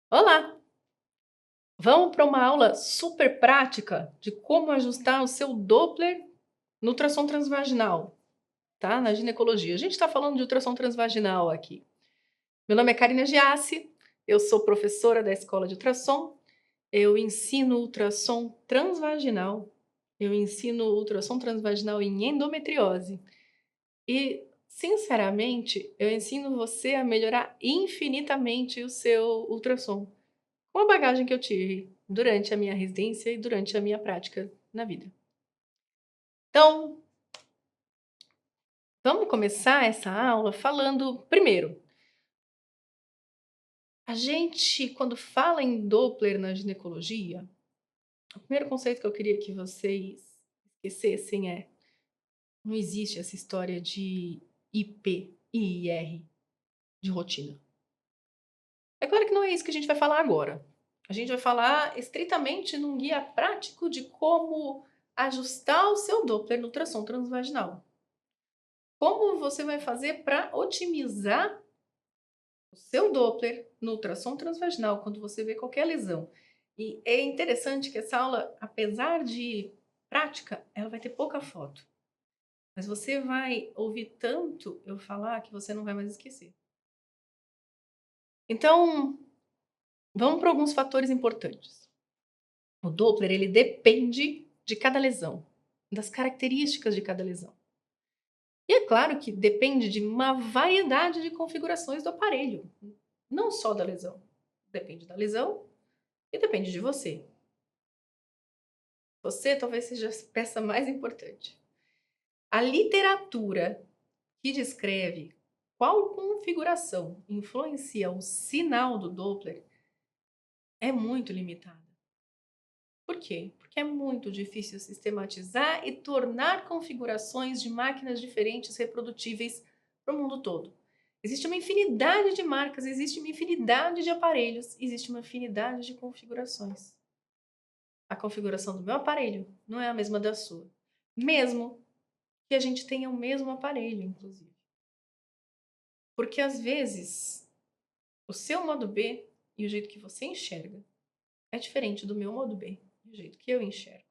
Olá! Vamos para uma aula super prática de como ajustar o seu Doppler no ultrassom transvaginal, tá? Na ginecologia. A gente está falando de ultrassom transvaginal aqui. Meu nome é Karina Giassi, eu sou professora da escola de ultrassom, eu ensino ultrassom transvaginal, eu ensino ultrassom transvaginal em endometriose e, sinceramente, eu ensino você a melhorar infinitamente o seu ultrassom. Com a bagagem que eu tive durante a minha residência e durante a minha prática na vida. Então, vamos começar essa aula falando primeiro, a gente quando fala em Doppler na ginecologia, o primeiro conceito que eu queria que vocês esquecessem é: não existe essa história de IP e IR de rotina. É claro que não é isso que a gente vai falar agora. A gente vai falar estritamente num guia prático de como ajustar o seu Doppler no ultrassom transvaginal. Como você vai fazer para otimizar o seu Doppler no ultrassom transvaginal quando você vê qualquer lesão. E é interessante que essa aula, apesar de prática, ela vai ter pouca foto. Mas você vai ouvir tanto eu falar que você não vai mais esquecer. Então, vamos para alguns fatores importantes. O Doppler, ele depende de cada lesão, das características de cada lesão. E é claro que depende de uma variedade de configurações do aparelho, não só da lesão. Depende da lesão e depende de você. Você talvez seja a peça mais importante. A literatura que descreve qual configuração influencia o sinal do Doppler é muito limitada. Por quê? Porque é muito difícil sistematizar e tornar configurações de máquinas diferentes reprodutíveis para o mundo todo. Existe uma infinidade de marcas, existe uma infinidade de aparelhos, existe uma infinidade de configurações. A configuração do meu aparelho não é a mesma da sua, mesmo que a gente tenha o mesmo aparelho, inclusive. Porque às vezes o seu modo B e o jeito que você enxerga é diferente do meu modo B e o jeito que eu enxergo.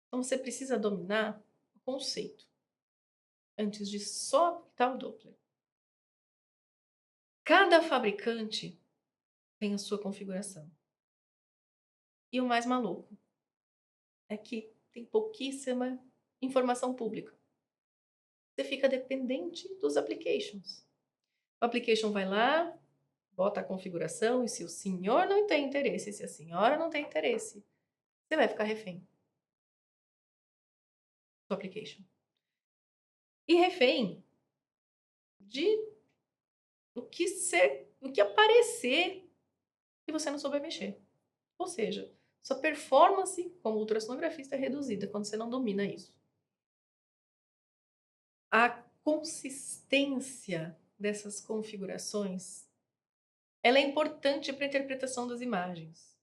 Então você precisa dominar o conceito antes de só aplicar o Doppler. Cada fabricante tem a sua configuração. E o mais maluco é que tem pouquíssima informação pública. Você fica dependente dos applications. O application vai lá, bota a configuração e se o senhor não tem interesse, se a senhora não tem interesse, você vai ficar refém do application. E refém de o que aparecer que você não souber mexer. Ou seja, sua performance como ultrassonografista é reduzida quando você não domina isso. A consistência dessas configurações, ela é importante para a interpretação das imagens.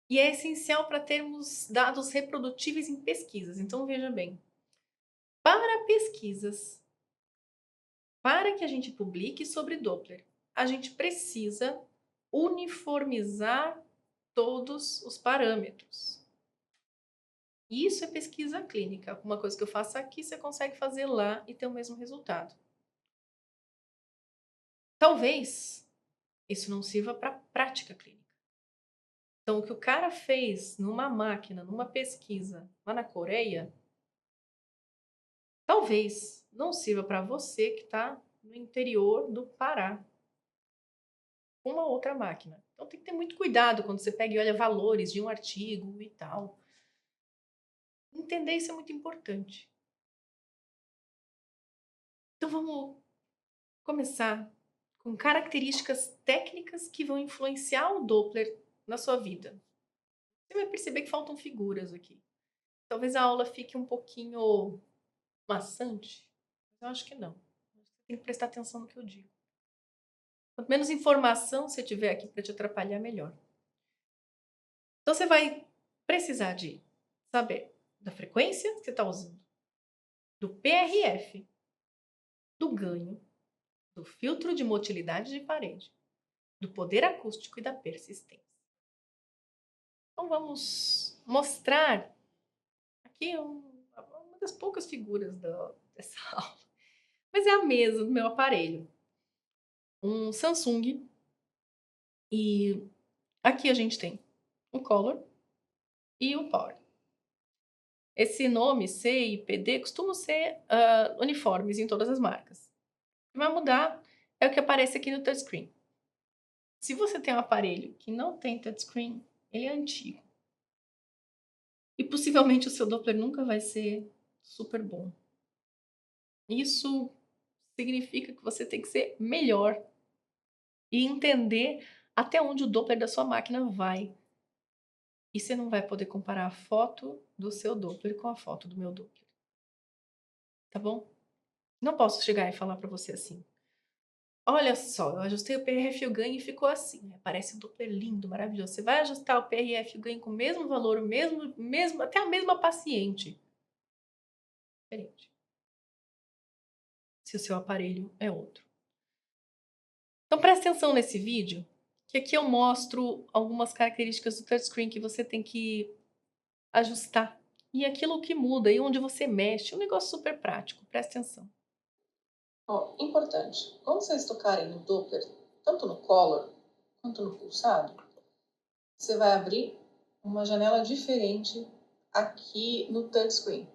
E é essencial para termos dados reprodutíveis em pesquisas. Então, veja bem, para pesquisas, para que a gente publique sobre Doppler, a gente precisa uniformizar todos os parâmetros. Isso é pesquisa clínica. Uma coisa que eu faço aqui, você consegue fazer lá e ter o mesmo resultado. Talvez isso não sirva para prática clínica. Então, o que o cara fez numa máquina, numa pesquisa lá na Coreia, talvez não sirva para você que está no interior do Pará, com uma outra máquina. Então, tem que ter muito cuidado quando você pega e olha valores de um artigo e tal. Entender isso é muito importante. Então, vamos começar com características técnicas que vão influenciar o Doppler na sua vida. Você vai perceber que faltam figuras aqui. Talvez a aula fique um pouquinho maçante, mas eu acho que não. Você tem que prestar atenção no que eu digo. Quanto menos informação você tiver aqui para te atrapalhar, melhor. Então você vai precisar de saber da frequência que você está usando, do PRF, do ganho, do filtro de motilidade de parede, do poder acústico e da persistência. Então vamos mostrar aqui uma das poucas figuras dessa aula, mas é a mesa do meu aparelho, um Samsung, e aqui a gente tem o Color e o Power. Esse nome C e PD costumam ser uniformes em todas as marcas. O que vai mudar é o que aparece aqui no touchscreen. Se você tem um aparelho que não tem touchscreen, ele é antigo. E possivelmente o seu Doppler nunca vai ser super bom. Isso significa que você tem que ser melhor e entender até onde o Doppler da sua máquina vai. E você não vai poder comparar a foto do seu Doppler com a foto do meu Doppler. Tá bom? Não posso chegar e falar para você assim: olha só, eu ajustei o PRF e o ganho e ficou assim. Parece um Doppler lindo, maravilhoso. Você vai ajustar o PRF e o ganho com o mesmo valor, até a mesma paciente. Diferente. Se o seu aparelho é outro. Então presta atenção nesse vídeo, que aqui eu mostro algumas características do touchscreen que você tem que ajustar. E aquilo que muda, e onde você mexe, um negócio super prático. Presta atenção. Ó, importante, quando vocês tocarem no Doppler, tanto no Color quanto no pulsado, você vai abrir uma janela diferente aqui no touchscreen.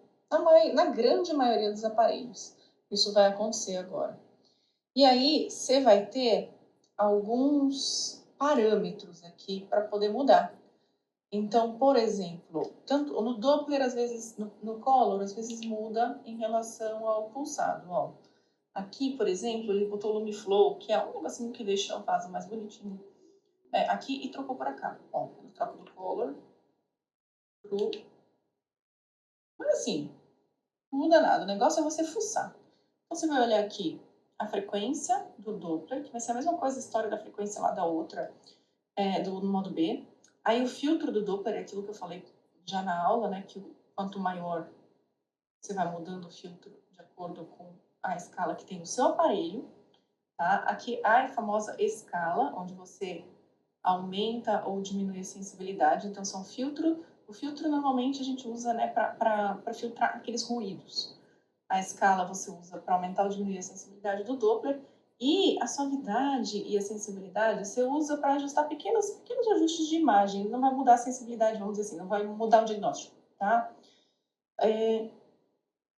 Na grande maioria dos aparelhos, isso vai acontecer agora. E aí, você vai ter alguns parâmetros aqui para poder mudar. Então, por exemplo, tanto no Doppler, às vezes, no Color, às vezes muda em relação ao pulsado, ó. Aqui, por exemplo, ele botou o Lumiflow, que é um negocinho que deixa o vaso mais bonitinho. Aqui e trocou para cá. Ó, ele troca do Color pro... Mas assim, não muda nada. O negócio é você fuçar. Então, você vai olhar aqui a frequência do Doppler, que vai ser a mesma coisa a história da frequência lá da outra, do modo B. Aí o filtro do Doppler é aquilo que eu falei já na aula, né? Que quanto maior você vai mudando o filtro de acordo com a escala que tem no seu aparelho. Tá? Aqui há a famosa escala, onde você aumenta ou diminui a sensibilidade. Então, são filtro. O filtro normalmente a gente usa, né, para filtrar aqueles ruídos. A escala você usa para aumentar ou diminuir a sensibilidade do Doppler. E a suavidade e a sensibilidade você usa para ajustar pequenos ajustes de imagem. Não vai mudar a sensibilidade, vamos dizer assim, não vai mudar o diagnóstico, tá?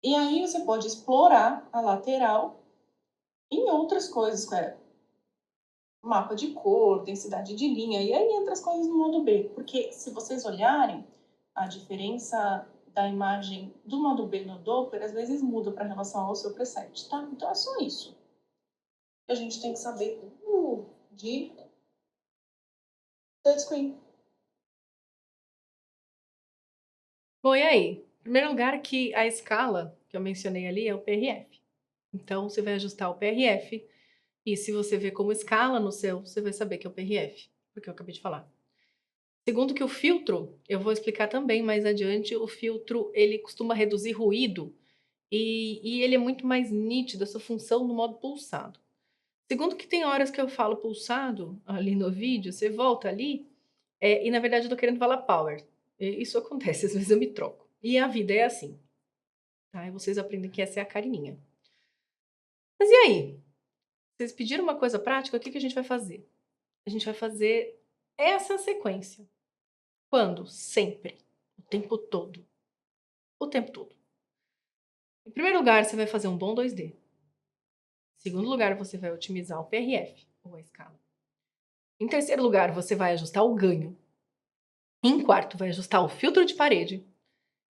E aí você pode explorar a lateral em outras coisas, mapa de cor, densidade de linha, e aí entra as coisas no modo B, porque se vocês olharem, a diferença da imagem do modo B no Doppler às vezes muda para relação ao seu preset, tá? Então é só isso que a gente tem que saber de touchscreen. Bom, e aí? Em primeiro lugar, que a escala que eu mencionei ali é o PRF. Então, você vai ajustar o PRF. E se você vê como escala no seu, você vai saber que é o PRF, porque eu acabei de falar. Segundo que o filtro, eu vou explicar também mais adiante, o filtro ele costuma reduzir ruído e ele é muito mais nítido, essa função no modo pulsado. Segundo que tem horas que eu falo pulsado ali no vídeo, você volta ali e na verdade eu tô querendo falar power. Isso acontece, às vezes eu me troco. E a vida é assim, tá? E vocês aprendem que essa é a carinha. Mas e aí? Vocês pediram uma coisa prática, o que a gente vai fazer? A gente vai fazer essa sequência. Quando? Sempre. O tempo todo. O tempo todo. Em primeiro lugar, você vai fazer um bom 2D. Em segundo lugar, você vai otimizar o PRF, ou a escala. Em terceiro lugar, você vai ajustar o ganho. Em quarto, vai ajustar o filtro de parede.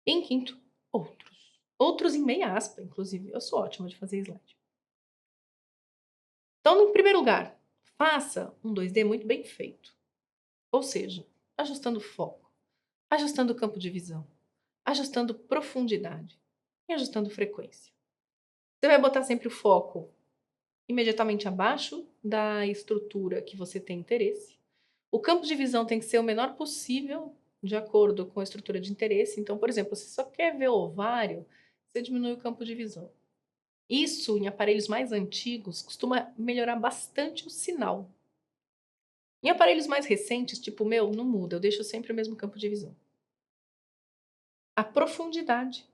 E em quinto, outros. Outros em meia aspa, inclusive. Eu sou ótima de fazer slide. Então, em primeiro lugar, faça um 2D muito bem feito. Ou seja, ajustando foco, ajustando o campo de visão, ajustando profundidade e ajustando frequência. Você vai botar sempre o foco imediatamente abaixo da estrutura que você tem interesse. O campo de visão tem que ser o menor possível de acordo com a estrutura de interesse. Então, por exemplo, se você só quer ver o ovário, você diminui o campo de visão. Isso, em aparelhos mais antigos, costuma melhorar bastante o sinal. Em aparelhos mais recentes, tipo o meu, não muda, eu deixo sempre o mesmo campo de visão. A profundidade,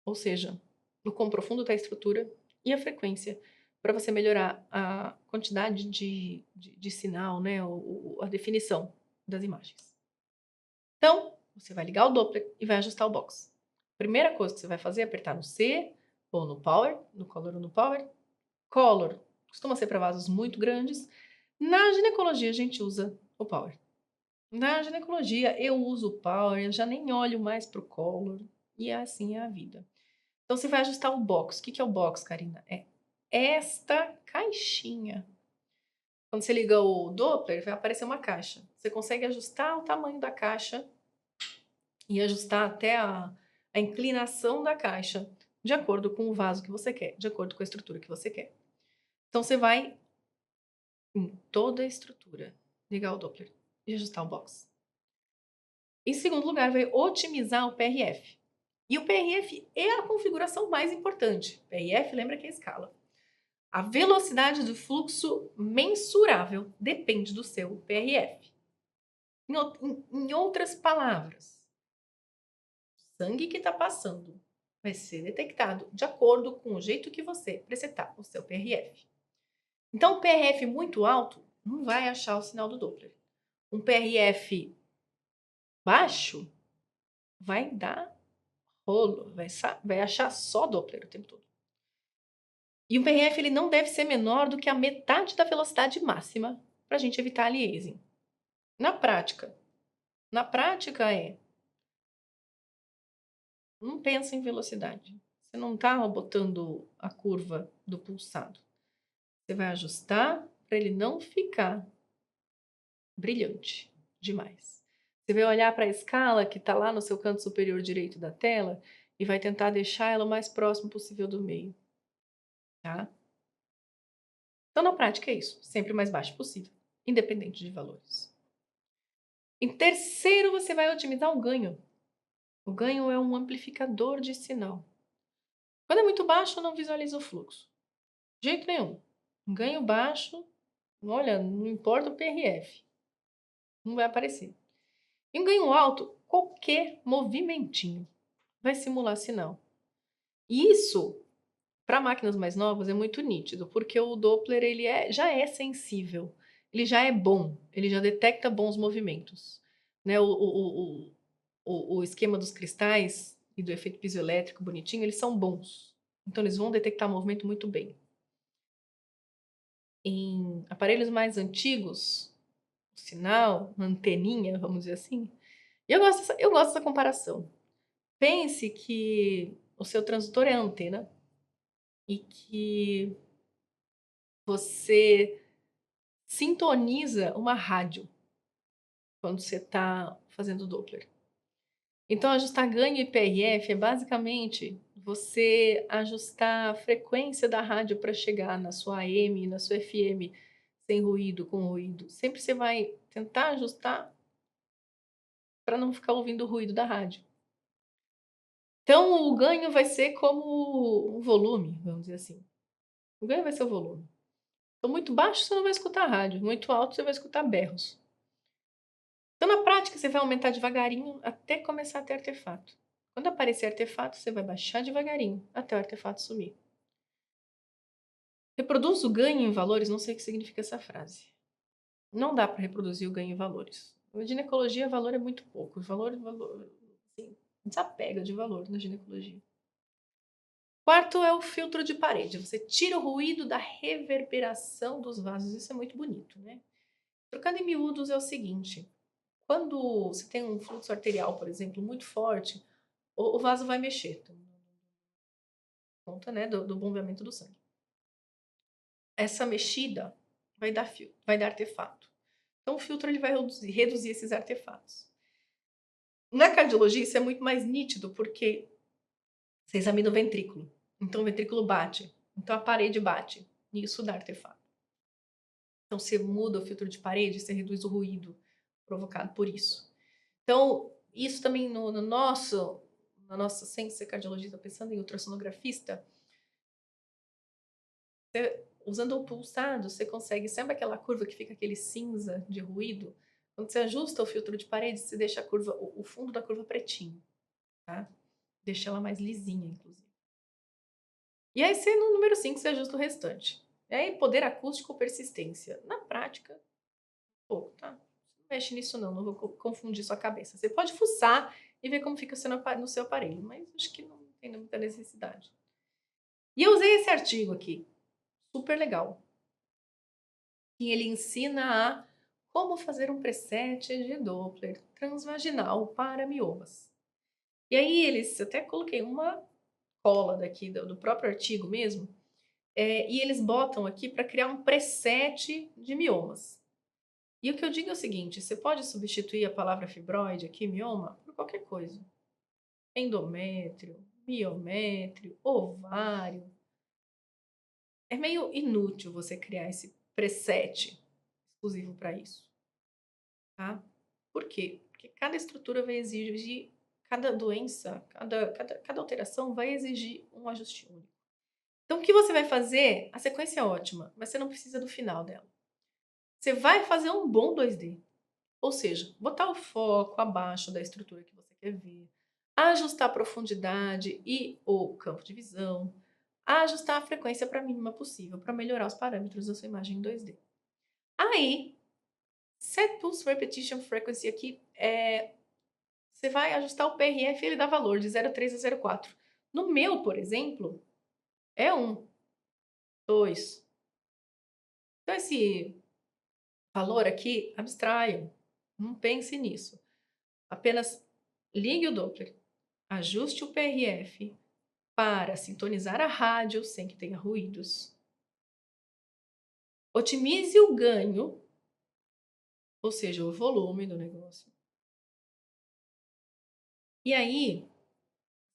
ou seja, o quão profundo está a estrutura e a frequência, para você melhorar a quantidade de sinal, né, a definição das imagens. Então, você vai ligar o Doppler e vai ajustar o box. Primeira coisa que você vai fazer é apertar no C ou no Power, no Color ou no Power. Color costuma ser para vasos muito grandes. Na ginecologia a gente usa o Power. Na ginecologia eu uso o Power, eu já nem olho mais para o Color e assim é a vida. Então você vai ajustar o box. O que é o box, Karina? É esta caixinha. Quando você liga o Doppler, vai aparecer uma caixa. Você consegue ajustar o tamanho da caixa e ajustar até a inclinação da caixa, de acordo com o vaso que você quer, de acordo com a estrutura que você quer. Então você vai em toda a estrutura, ligar o Doppler e ajustar o box. Em segundo lugar, vai otimizar o PRF. E o PRF é a configuração mais importante. PRF, lembra que é a escala. A velocidade do fluxo mensurável depende do seu PRF. Em outras palavras, o sangue que está passando vai ser detectado de acordo com o jeito que você presetar o seu PRF. Então, um PRF muito alto não vai achar o sinal do Doppler. Um PRF baixo vai dar rolo, vai achar só Doppler o tempo todo. E o PRF ele não deve ser menor do que a metade da velocidade máxima para a gente evitar aliasing. Na prática não pensa em velocidade. Você não está botando a curva do pulsado. Você vai ajustar para ele não ficar brilhante demais. Você vai olhar para a escala que está lá no seu canto superior direito da tela e vai tentar deixar ela o mais próximo possível do meio. Tá? Então, na prática, é isso. Sempre o mais baixo possível, independente de valores. Em terceiro, você vai otimizar o ganho. O ganho é um amplificador de sinal. Quando é muito baixo, não visualiza o fluxo. De jeito nenhum. Um ganho baixo, olha, não importa o PRF. Não vai aparecer. E um ganho alto, qualquer movimentinho vai simular sinal. E isso, para máquinas mais novas, é muito nítido, porque o Doppler já é sensível, ele já é bom, ele já detecta bons movimentos. Né? O esquema dos cristais e do efeito piezoelétrico bonitinho, eles são bons. Então, eles vão detectar movimento muito bem. Em aparelhos mais antigos, sinal, anteninha, vamos dizer assim, eu gosto dessa comparação. Pense que o seu transdutor é a antena e que você sintoniza uma rádio quando você está fazendo Doppler. Então, ajustar ganho e PRF é basicamente você ajustar a frequência da rádio para chegar na sua AM, na sua FM, sem ruído, com ruído. Sempre você vai tentar ajustar para não ficar ouvindo o ruído da rádio. Então, o ganho vai ser como o volume, vamos dizer assim. O ganho vai ser o volume. Então, muito baixo você não vai escutar a rádio, muito alto você vai escutar berros. Então, na prática, você vai aumentar devagarinho até começar a ter artefato. Quando aparecer artefato, você vai baixar devagarinho até o artefato sumir. Reproduz o ganho em valores, não sei o que significa essa frase. Não dá para reproduzir o ganho em valores. Na ginecologia, valor é muito pouco. Valor, assim, desapega de valor na ginecologia. Quarto é o filtro de parede. Você tira o ruído da reverberação dos vasos. Isso é muito bonito, né? Trocando em miúdos é o seguinte. Quando você tem um fluxo arterial, por exemplo, muito forte, o vaso vai mexer. Conta, né, do bombeamento do sangue. Essa mexida vai dar artefato. Então, o filtro ele vai reduzir esses artefatos. Na cardiologia, isso é muito mais nítido, porque você examina o ventrículo. Então, o ventrículo bate. Então, a parede bate. E isso dá artefato. Então, você muda o filtro de parede, você reduz o ruído provocado por isso. Então, isso também na nossa ciência cardiologista, pensando em ultrassonografista, usando o pulsado, você consegue, sabe aquela curva que fica aquele cinza de ruído? Quando você ajusta o filtro de parede, você deixa a curva, o fundo da curva pretinho, tá? Deixa ela mais lisinha, inclusive. E aí, você, no número 5, você ajusta o restante. E aí, poder acústico ou persistência. Na prática, pouco, tá? Não mexe nisso não vou confundir sua cabeça. Você pode fuçar e ver como fica no seu aparelho, mas acho que não tem muita necessidade. E eu usei esse artigo aqui, super legal, que ele ensina a como fazer um preset de Doppler transvaginal para miomas. E aí eles, até coloquei uma cola daqui do próprio artigo mesmo, e eles botam aqui para criar um preset de miomas. E o que eu digo é o seguinte, você pode substituir a palavra fibroide aqui, mioma, por qualquer coisa. Endométrio, miométrio, ovário. É meio inútil você criar esse preset exclusivo para isso, tá? Por quê? Porque cada estrutura vai exigir, cada doença, cada alteração vai exigir um ajuste único. Então, o que você vai fazer? A sequência é ótima, mas você não precisa do final dela. Você vai fazer um bom 2D. Ou seja, botar o foco abaixo da estrutura que você quer ver, ajustar a profundidade e o campo de visão, ajustar a frequência para a mínima possível, para melhorar os parâmetros da sua imagem em 2D. Aí, Set Pulse Repetition Frequency aqui, você vai ajustar o PRF e ele dá valor de 0,3 a 0,4. No meu, por exemplo, é 1, 2. Então, esse valor aqui, abstraia. Não pense nisso. Apenas ligue o Doppler, ajuste o PRF para sintonizar a rádio sem que tenha ruídos. Otimize o ganho, ou seja, o volume do negócio. E aí,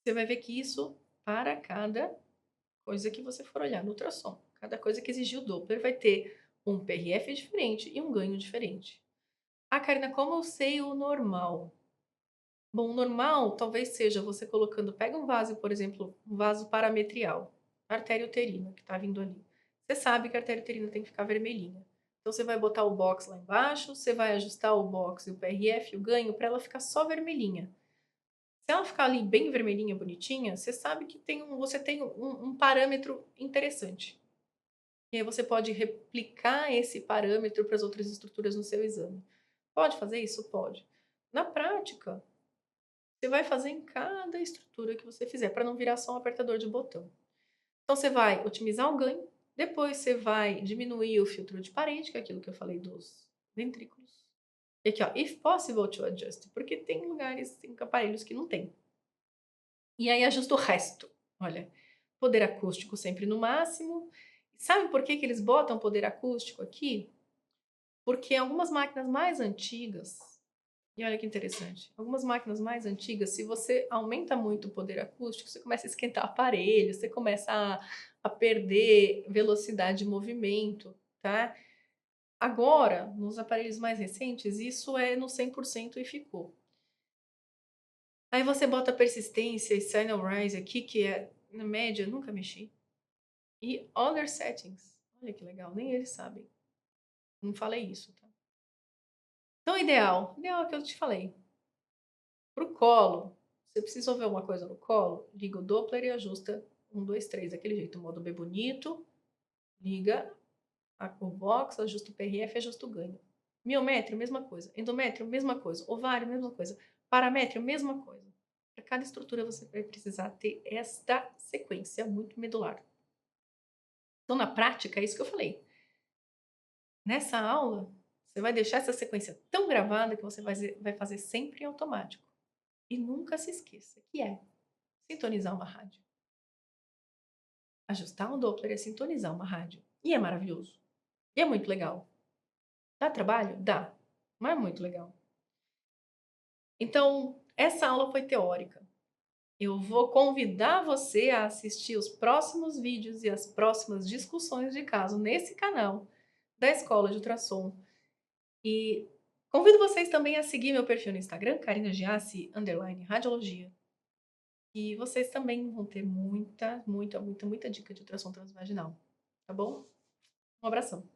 você vai ver que isso, para cada coisa que você for olhar no ultrassom, cada coisa que exigir o Doppler vai ter um PRF diferente e um ganho diferente. Ah, Karina, como eu sei o normal? Bom, o normal talvez seja você colocando, pega um vaso, por exemplo, um vaso parametrial, artéria uterina que está vindo ali. Você sabe que a artéria uterina tem que ficar vermelhinha. Então você vai botar o box lá embaixo, você vai ajustar o box e o PRF, o ganho, para ela ficar só vermelhinha. Se ela ficar ali bem vermelhinha, bonitinha, você sabe que você tem um parâmetro interessante. E aí você pode replicar esse parâmetro para as outras estruturas no seu exame. Pode fazer isso? Pode. Na prática, você vai fazer em cada estrutura que você fizer, para não virar só um apertador de botão. Então, você vai otimizar o ganho, depois você vai diminuir o filtro de parede, que é aquilo que eu falei dos ventrículos. E aqui, ó, if possible to adjust, porque tem lugares, tem aparelhos que não tem. E aí ajusta o resto. Olha, poder acústico sempre no máximo. Sabe por que que eles botam poder acústico aqui? Porque algumas máquinas mais antigas, e olha que interessante, algumas máquinas mais antigas, se você aumenta muito o poder acústico, você começa a esquentar o aparelho, você começa a perder velocidade de movimento, tá? Agora, nos aparelhos mais recentes, isso é no 100% e ficou. Aí você bota persistência e signal rise aqui, que é, na média, nunca mexi. E other settings. Olha que legal, nem eles sabem. Não falei isso, tá? Então, ideal é o que eu te falei. Pro colo, você precisa ver uma coisa no colo, liga o Doppler e ajusta 1, 2, 3, daquele jeito. Modo B bonito, liga o box, ajusta o PRF, ajusta o ganho. Miométrio, mesma coisa. Endométrio, mesma coisa. Ovário, mesma coisa. Paramétrio, mesma coisa. Para cada estrutura você vai precisar ter esta sequência muito medular. Então, na prática, é isso que eu falei. Nessa aula, você vai deixar essa sequência tão gravada que você vai fazer sempre em automático. E nunca se esqueça que é sintonizar uma rádio. Ajustar um Doppler é sintonizar uma rádio. E é maravilhoso. E é muito legal. Dá trabalho? Dá. Mas é muito legal. Então, essa aula foi teórica. Eu vou convidar você a assistir os próximos vídeos e as próximas discussões de caso nesse canal da Escola de Ultrassom. E convido vocês também a seguir meu perfil no Instagram, Karina Giassi, _radiologia. E vocês também vão ter muita dica de ultrassom transvaginal, tá bom? Um abração.